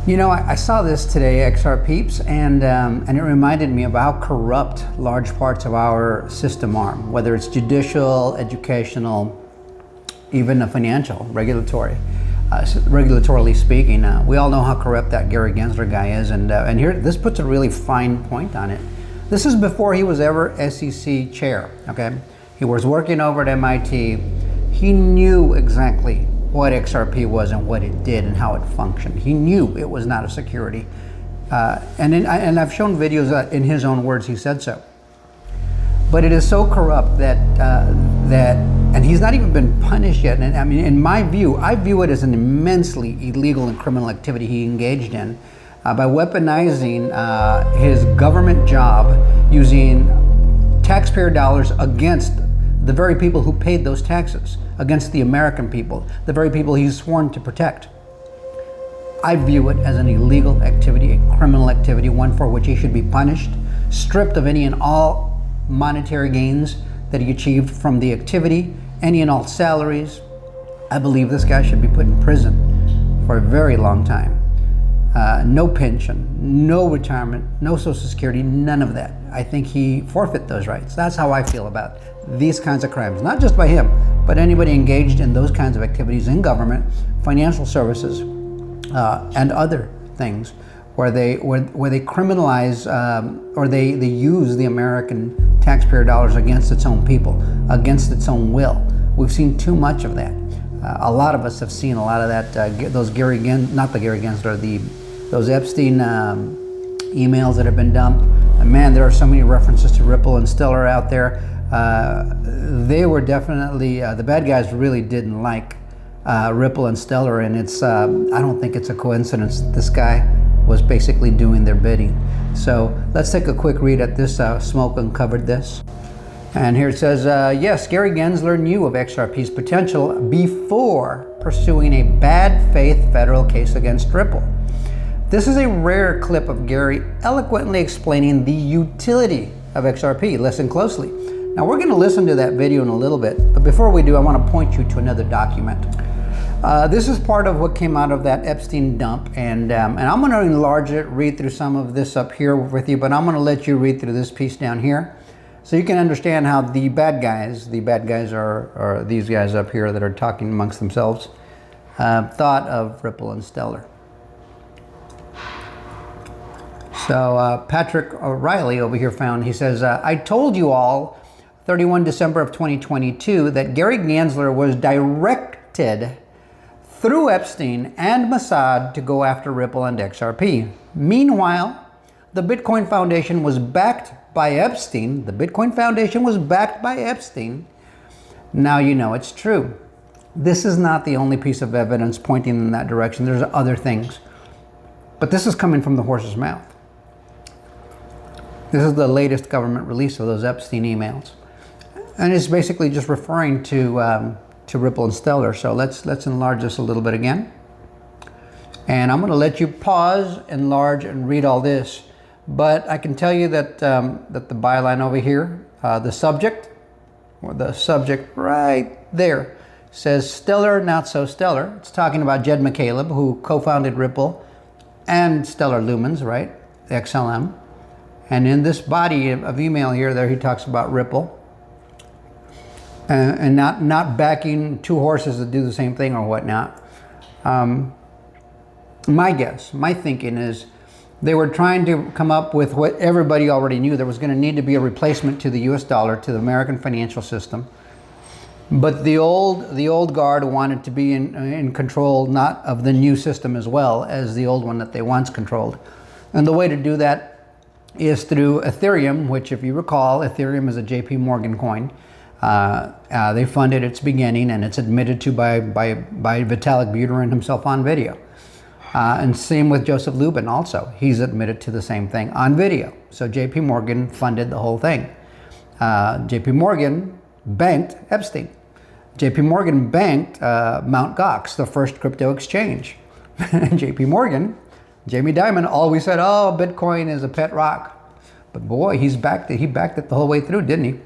You know, I saw this today, XR Peeps, and it reminded me of how corrupt large parts of our system are, whether it's judicial, educational, even financial, regulatory. Regulatorily speaking, we all know how corrupt that Gary Gensler guy is, and here this puts a really fine point on it. This is before he was ever SEC chair. Okay, he was working over at MIT. He knew exactly what XRP was and what it did and how it functioned. He knew it was not a security. And I've shown videos that in his own words he said so. But it is so corrupt and he's not even been punished yet. And I mean, in my view, I view it as an immensely illegal and criminal activity he engaged in by weaponizing his government job using taxpayer dollars against the very people who paid those taxes, against the American people, the very people he's sworn to protect. I view it as an illegal activity, a criminal activity, one for which he should be punished, stripped of any and all monetary gains that he achieved from the activity, any and all salaries. I believe this guy should be put in prison for a very long time. No pension, no retirement, no Social Security, none of that. I think he forfeit those rights. That's how I feel about these kinds of crimes, not just by him, but anybody engaged in those kinds of activities in government, financial services, and other things where they criminalize or they use the American taxpayer dollars against its own people, against its own will. We've seen too much of that. A lot of us have seen a lot of that. Those those Epstein emails that have been dumped. And man, there are so many references to Ripple and Stellar out there. They were definitely, the bad guys really didn't like Ripple and Stellar, and it's, I don't think it's a coincidence that this guy was basically doing their bidding. So let's take a quick read at this. Smoke uncovered this. And here it says, yes, Gary Gensler knew of XRP's potential before pursuing a bad faith federal case against Ripple. This is a rare clip of Gary eloquently explaining the utility of XRP. Listen closely. Now we're going to listen to that video in a little bit, but before we do, I want to point you to another document. This is part of what came out of that Epstein dump, and I'm going to enlarge it, read through some of this up here with you, but I'm going to let you read through this piece down here, so you can understand how the bad guys are these guys up here that are talking amongst themselves, thought of Ripple and Stellar. So Patrick O'Reilly over here he says, I told you all 31 December of 2022 that Gary Gensler was directed through Epstein and Mossad to go after Ripple and XRP. Meanwhile, the Bitcoin Foundation was backed by Epstein. The Bitcoin Foundation was backed by Epstein. Now you know it's true. This is not the only piece of evidence pointing in that direction. There's other things. But this is coming from the horse's mouth. This is the latest government release of those Epstein emails. And it's basically just referring to Ripple and Stellar. So let's enlarge this a little bit again. And I'm going to let you pause, enlarge, and read all this. But I can tell you that that the byline over here, the subject right there, says Stellar, not so stellar. It's talking about Jed McCaleb, who co-founded Ripple and Stellar Lumens, right? XLM. And in this body of email here, there he talks about Ripple. And not backing two horses to do the same thing or whatnot. My guess, my thinking is they were trying to come up with what everybody already knew. There was going to need to be a replacement to the US dollar, to the American financial system. But the old guard wanted to be in control, not of the new system as well as the old one that they once controlled. And the way to do that is through Ethereum, which, if you recall, Ethereum is a JP Morgan coin. They funded its beginning, and it's admitted to by Vitalik Buterin himself on video. And same with Joseph Lubin also. He's admitted to the same thing on video. So JP Morgan funded the whole thing. JP Morgan banked Epstein. JP Morgan banked Mt. Gox, the first crypto exchange. JP Morgan, Jamie Dimon, always said, oh, Bitcoin is a pet rock. But boy, he backed it the whole way through, didn't he?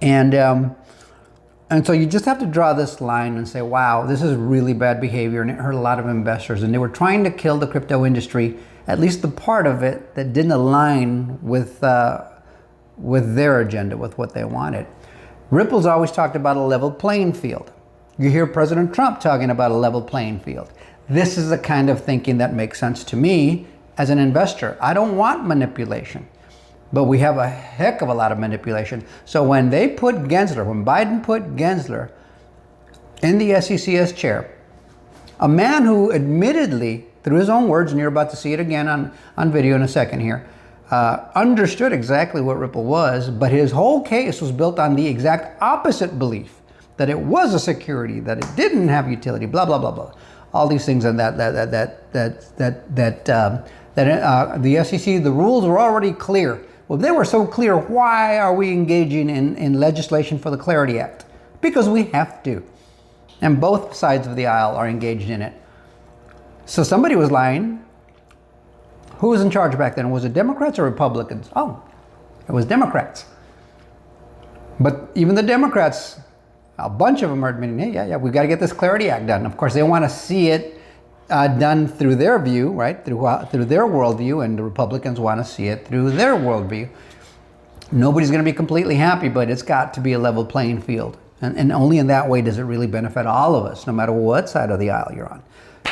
And And so you just have to draw this line and say, wow, this is really bad behavior, and it hurt a lot of investors. And they were trying to kill the crypto industry, at least the part of it that didn't align with their agenda, with what they wanted. Ripple's always talked about a level playing field. You hear President Trump talking about a level playing field. This is the kind of thinking that makes sense to me as an investor. I don't want manipulation. But we have a heck of a lot of manipulation. So when they put Gensler, when Biden put Gensler in the SEC as chair, a man who admittedly, through his own words, and you're about to see it again on video in a second here, understood exactly what Ripple was, but his whole case was built on the exact opposite belief, that it was a security, that it didn't have utility, blah, blah, blah, blah. All these things, and the SEC, the rules were already clear. Well, if they were so clear, why are we engaging in legislation for the Clarity Act? Because we have to. And both sides of the aisle are engaged in it. So somebody was lying. Who was in charge back then? Was it Democrats or Republicans? Oh, it was Democrats. But even the Democrats, a bunch of them are admitting, hey, yeah, we've got to get this Clarity Act done. Of course, they want to see it done through their view, right? Through their worldview, and the Republicans want to see it through their worldview. Nobody's going to be completely happy, but it's got to be a level playing field. And only in that way does it really benefit all of us, no matter what side of the aisle you're on.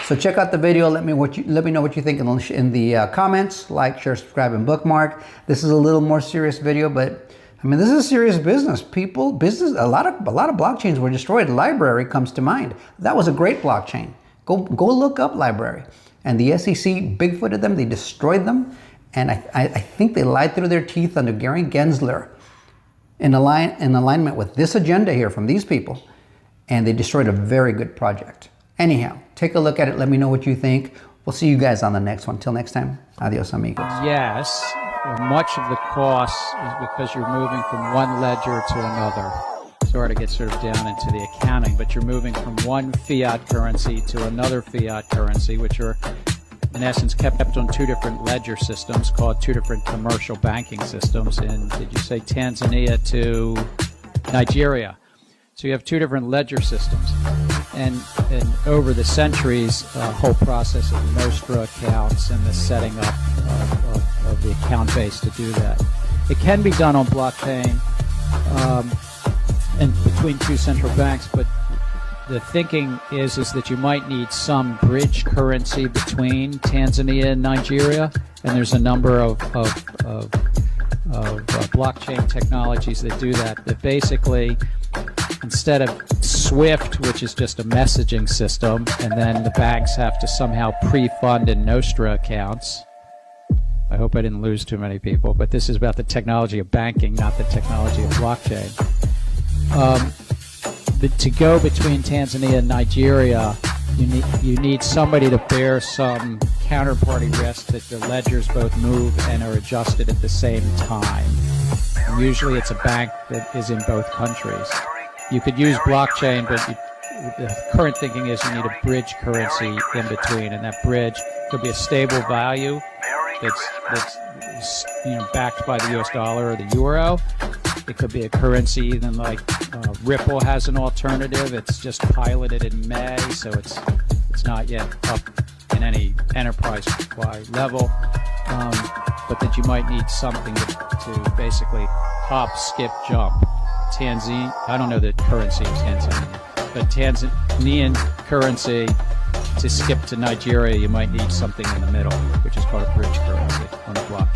So check out the video. Let me know what you think in the comments. Like, share, subscribe, and bookmark. This is a little more serious video, but I mean, this is serious business. A lot of blockchains were destroyed. Library comes to mind. That was a great blockchain. Go look up Library. And the SEC Bigfooted them, they destroyed them, and I think they lied through their teeth under Gary Gensler in alignment with this agenda here from these people, and they destroyed a very good project. Anyhow, take a look at it. Let me know what you think. We'll see you guys on the next one. Till next time, adios amigos. Yes, much of the cost is because you're moving from one ledger to another. Sorry to get sort of down into the accounting, but you're moving from one fiat currency to another fiat currency, which are in essence kept on two different ledger systems called two different commercial banking systems in, did you say Tanzania to Nigeria? So you have two different ledger systems. And over the centuries, the whole process of Nostra accounts and the setting up of the account base to do that. It can be done on blockchain and between two central banks, but the thinking is that you might need some bridge currency between Tanzania and Nigeria, and there's a number of blockchain technologies that do that. That basically, instead of SWIFT, which is just a messaging system, and then the banks have to somehow pre-fund in Nostra accounts. I hope I didn't lose too many people, but this is about the technology of banking, not the technology of blockchain. But to go between Tanzania and Nigeria, you need somebody to bear some counterparty risk that the ledgers both move and are adjusted at the same time. And usually it's a bank that is in both countries. You could use blockchain, but the current thinking is you need a bridge currency in between, and that bridge could be a stable value that's backed by the US dollar or the euro. It could be a currency even like Ripple has an alternative. It's just piloted in May, so it's not yet up in any enterprise-wide level. But that you might need something to basically hop, skip, jump. I don't know the currency of Tanzania, but Tanzanian currency to skip to Nigeria, you might need something in the middle, which is called a bridge currency on the blockchain.